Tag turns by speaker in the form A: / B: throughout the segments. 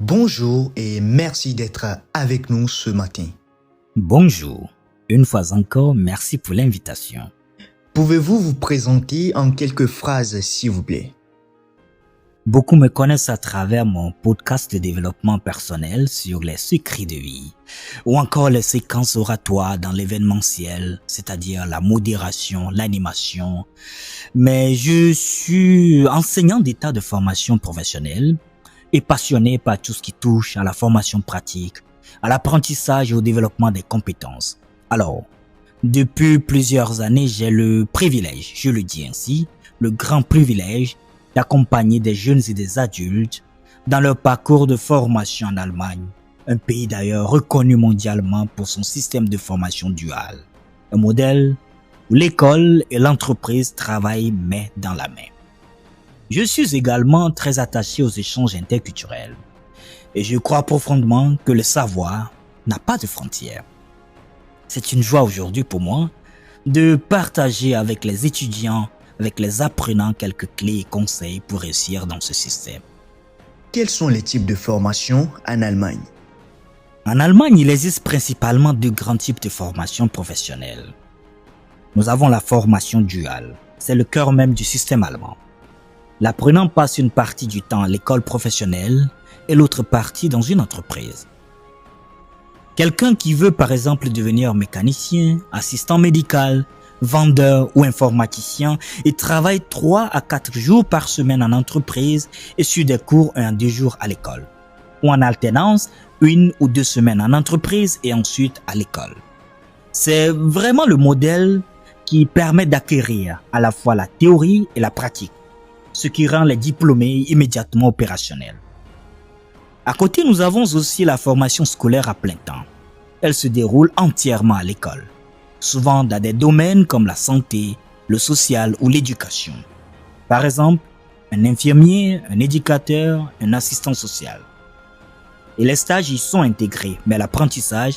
A: Bonjour et merci d'être avec nous ce matin.
B: Bonjour. Une fois encore, merci pour l'invitation.
A: Pouvez-vous vous présenter en quelques phrases, s'il vous plaît?
B: Beaucoup me connaissent à travers mon podcast de développement personnel sur les secrets de vie, ou encore les séquences oratoires dans l'événementiel, c'est-à-dire la modération, l'animation. Mais je suis enseignant d'état de formation professionnelle et passionné par tout ce qui touche à la formation pratique, à l'apprentissage et au développement des compétences. Alors, depuis plusieurs années, j'ai le privilège, je le dis ainsi, le grand privilège d'accompagner des jeunes et des adultes dans leur parcours de formation en Allemagne, un pays d'ailleurs reconnu mondialement pour son système de formation dual, un modèle où l'école et l'entreprise travaillent main dans la main. Je suis également très attaché aux échanges interculturels et je crois profondément que le savoir n'a pas de frontières. C'est une joie aujourd'hui pour moi de partager avec les étudiants, avec les apprenants quelques clés et conseils pour réussir dans ce système.
A: Quels sont les types de formation en Allemagne?
B: En Allemagne, il existe principalement deux grands types de formation professionnelle. Nous avons la formation duale, c'est le cœur même du système allemand. L'apprenant passe une partie du temps à l'école professionnelle et l'autre partie dans une entreprise. Quelqu'un qui veut par exemple devenir mécanicien, assistant médical, vendeur ou informaticien et travaille 3 à 4 jours par semaine en entreprise et suit des cours 1 à 2 jours à l'école. Ou en alternance, 1 ou 2 semaines en entreprise et ensuite à l'école. C'est vraiment le modèle qui permet d'acquérir à la fois la théorie et la pratique, ce qui rend les diplômés immédiatement opérationnels. À côté, nous avons aussi la formation scolaire à plein temps. Elle se déroule entièrement à l'école, souvent dans des domaines comme la santé, le social ou l'éducation. Par exemple, un infirmier, un éducateur, un assistant social. Et les stages y sont intégrés, mais l'apprentissage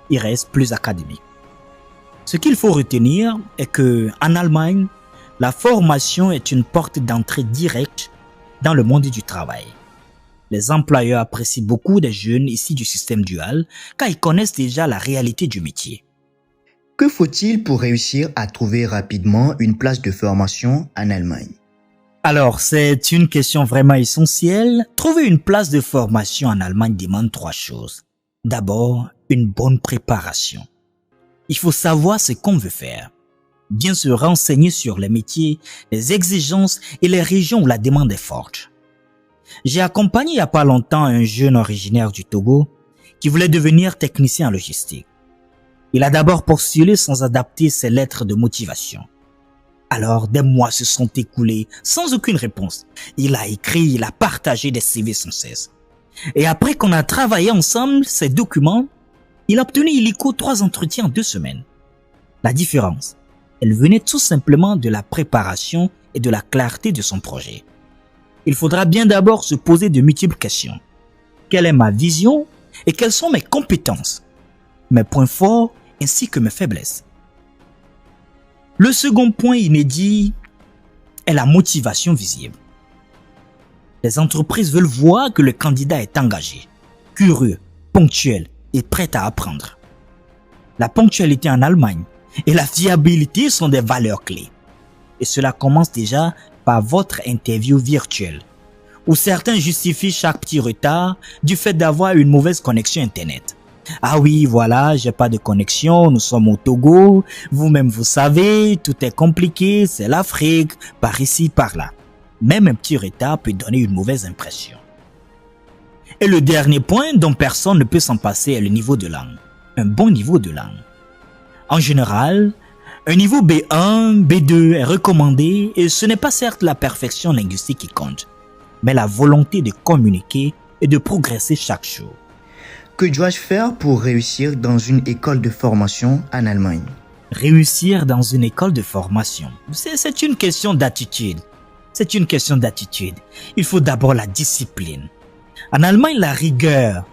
B: y reste plus académique. Ce qu'il faut retenir est que, en Allemagne, la formation est une porte d'entrée directe dans le monde du travail. Les employeurs apprécient beaucoup des jeunes issus du système dual car ils connaissent déjà la réalité du métier.
A: Que faut-il pour réussir à trouver rapidement une place de formation en Allemagne?
B: Alors, c'est une question vraiment essentielle. Trouver une place de formation en Allemagne demande 3 choses. D'abord, une bonne préparation. Il faut savoir ce qu'on veut faire. Bien se renseigner sur les métiers, les exigences et les régions où la demande est forte. J'ai accompagné il n'y a pas longtemps un jeune originaire du Togo qui voulait devenir technicien en logistique. Il a d'abord postulé sans adapter ses lettres de motivation. Alors, des mois se sont écoulés sans aucune réponse. Il a écrit, il a partagé des CV sans cesse. Et après qu'on a travaillé ensemble ces documents, il a obtenu illico 3 entretiens en 2 semaines. La différence, elle venait tout simplement de la préparation et de la clarté de son projet. Il faudra bien d'abord se poser de multiples questions. Quelle est ma vision et quelles sont mes compétences, mes points forts ainsi que mes faiblesses? Le second point inédit est la motivation visible. Les entreprises veulent voir que le candidat est engagé, curieux, ponctuel et prêt à apprendre. La ponctualité en Allemagne et la fiabilité sont des valeurs clés. Et cela commence déjà par votre interview virtuelle, où certains justifient chaque petit retard du fait d'avoir une mauvaise connexion Internet. Ah oui, voilà, j'ai pas de connexion, nous sommes au Togo, vous-même vous savez, tout est compliqué, c'est l'Afrique, par ici, par là. Même un petit retard peut donner une mauvaise impression. Et le dernier point dont personne ne peut s'en passer est le niveau de langue. Un bon niveau de langue. En général, un niveau B1, B2 est recommandé et ce n'est pas certes la perfection linguistique qui compte, mais la volonté de communiquer et de progresser chaque jour.
A: Que dois-je faire pour réussir dans une école de formation en Allemagne?
B: Réussir dans une école de formation, c'est une question d'attitude. C'est une question d'attitude. Il faut d'abord la discipline. En Allemagne, la rigueur,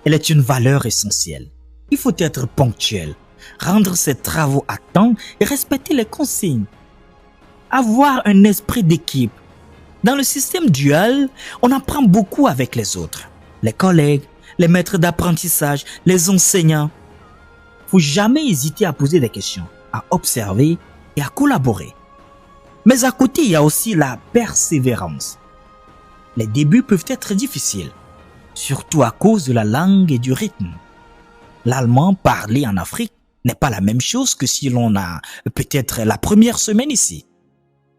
B: elle est une valeur essentielle. Il faut être ponctuel, rendre ses travaux à temps et respecter les consignes. Avoir un esprit d'équipe. Dans le système dual, on apprend beaucoup avec les autres. les collègues, les maîtres d'apprentissage, les enseignants. Faut jamais hésiter à poser des questions, à observer et à collaborer. Mais à côté, il y a aussi la persévérance. Les débuts peuvent être difficiles, surtout à cause de la langue et du rythme. L'allemand parlé en Afrique n'est pas la même chose que si l'on a peut-être la première semaine ici.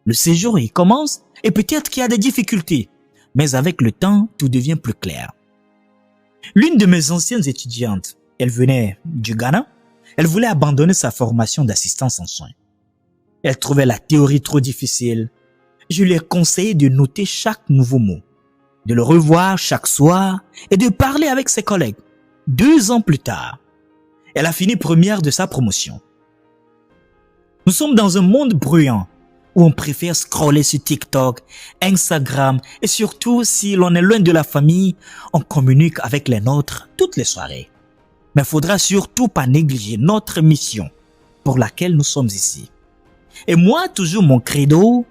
B: Le séjour y commence et peut-être qu'il y a des difficultés, mais avec le temps, tout devient plus clair. L'une de mes anciennes étudiantes, elle venait du Ghana, elle voulait abandonner sa formation d'assistance en soins. Elle trouvait la théorie trop difficile. Je lui ai conseillé de noter chaque nouveau mot, de le revoir chaque soir et de parler avec ses collègues. 2 ans plus tard, elle a fini première de sa promotion. Nous sommes dans un monde bruyant où on préfère scroller sur TikTok, Instagram et surtout si l'on est loin de la famille, on communique avec les nôtres toutes les soirées. Mais il faudra surtout pas négliger notre mission pour laquelle nous sommes ici. Et moi, toujours mon credo,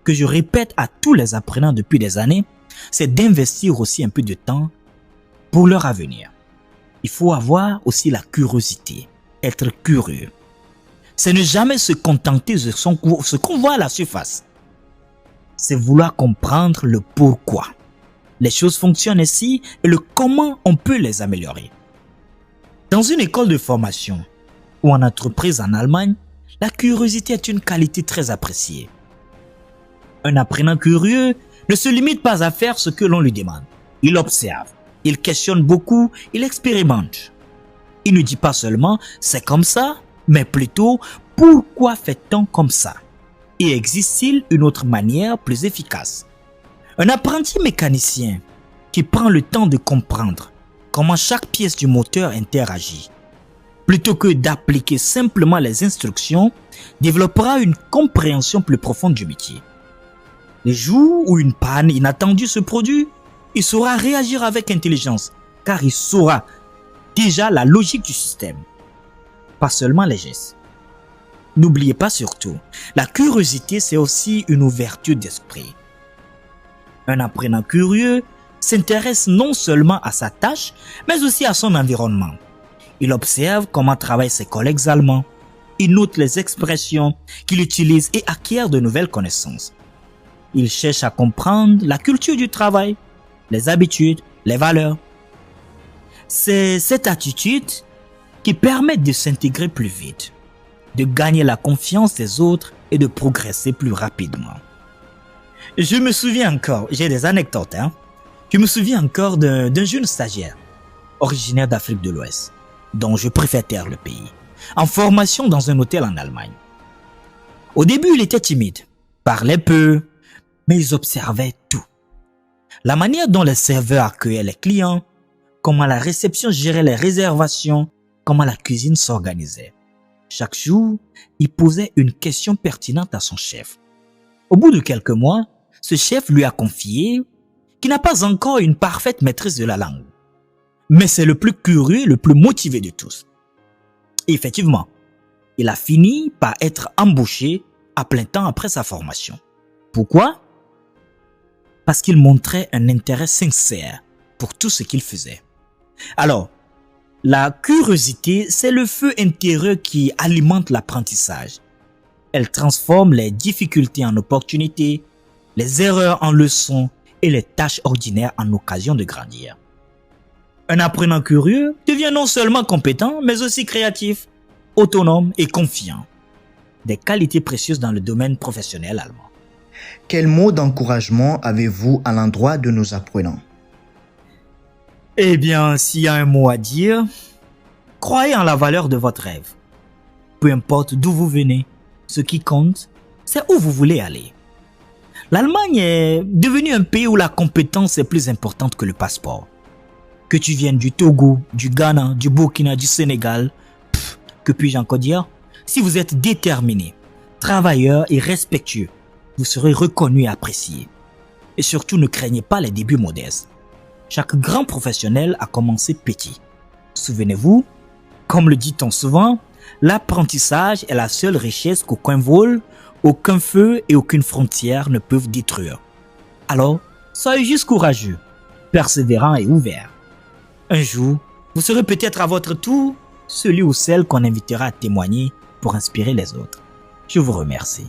B: que je répète à tous les apprenants depuis des années, c'est d'investir aussi un peu de temps pour leur avenir. Il faut avoir aussi la curiosité, être curieux. C'est ne jamais se contenter de ce qu'on voit à la surface. C'est vouloir comprendre le pourquoi. Les choses fonctionnent ici et le comment on peut les améliorer. Dans une école de formation ou en entreprise en Allemagne, la curiosité est une qualité très appréciée. Un apprenant curieux ne se limite pas à faire ce que l'on lui demande. Il observe, il questionne beaucoup, il expérimente. Il ne dit pas seulement « c'est comme ça », mais plutôt « pourquoi fait-on comme ça ?» Et existe-t-il une autre manière plus efficace? Un apprenti mécanicien qui prend le temps de comprendre comment chaque pièce du moteur interagit, plutôt que d'appliquer simplement les instructions, développera une compréhension plus profonde du métier. Les jours où une panne inattendue se produit, il saura réagir avec intelligence, car il saura déjà la logique du système, pas seulement les gestes. N'oubliez pas surtout, la curiosité c'est aussi une ouverture d'esprit. Un apprenant curieux s'intéresse non seulement à sa tâche, mais aussi à son environnement. Il observe comment travaillent ses collègues allemands, il note les expressions qu'il utilise et acquiert de nouvelles connaissances. Il cherche à comprendre la culture du travail, les habitudes, les valeurs. C'est cette attitude qui permet de s'intégrer plus vite, de gagner la confiance des autres et de progresser plus rapidement. Je me souviens encore, j'ai des anecdotes, Je me souviens encore d'un jeune stagiaire, originaire d'Afrique de l'Ouest, dont je préfère taire le pays, en formation dans un hôtel en Allemagne. Au début, il était timide, parlait peu, mais il observait tout. La manière dont les serveurs accueillaient les clients, comment la réception gérait les réservations, comment la cuisine s'organisait. Chaque jour, il posait une question pertinente à son chef. Au bout de quelques mois, ce chef lui a confié qu'il n'a pas encore une parfaite maîtrise de la langue. Mais c'est le plus curieux et le plus motivé de tous. Et effectivement, il a fini par être embauché à plein temps après sa formation. Pourquoi? Parce qu'il montrait un intérêt sincère pour tout ce qu'il faisait. Alors, la curiosité, c'est le feu intérieur qui alimente l'apprentissage. Elle transforme les difficultés en opportunités, les erreurs en leçons et les tâches ordinaires en occasion de grandir. Un apprenant curieux devient non seulement compétent, mais aussi créatif, autonome et confiant. Des qualités précieuses dans le domaine professionnel allemand.
A: Quel mot d'encouragement avez-vous à l'endroit de nos apprenants?
B: Eh bien, s'il y a un mot à dire, croyez en la valeur de votre rêve. Peu importe d'où vous venez, ce qui compte, c'est où vous voulez aller. L'Allemagne est devenue un pays où la compétence est plus importante que le passeport. Que tu viennes du Togo, du Ghana, du Burkina, du Sénégal, que puis-je encore dire? Si vous êtes déterminé, travailleur et respectueux, vous serez reconnu et apprécié. Et surtout, ne craignez pas les débuts modestes. Chaque grand professionnel a commencé petit. Souvenez-vous, comme le dit-on souvent, l'apprentissage est la seule richesse qu'aucun vol, aucun feu et aucune frontière ne peuvent détruire. Alors, soyez juste courageux. persévérant et ouvert. Un jour, vous serez peut-être à votre tour celui ou celle qu'on invitera à témoigner pour inspirer les autres. Je vous remercie.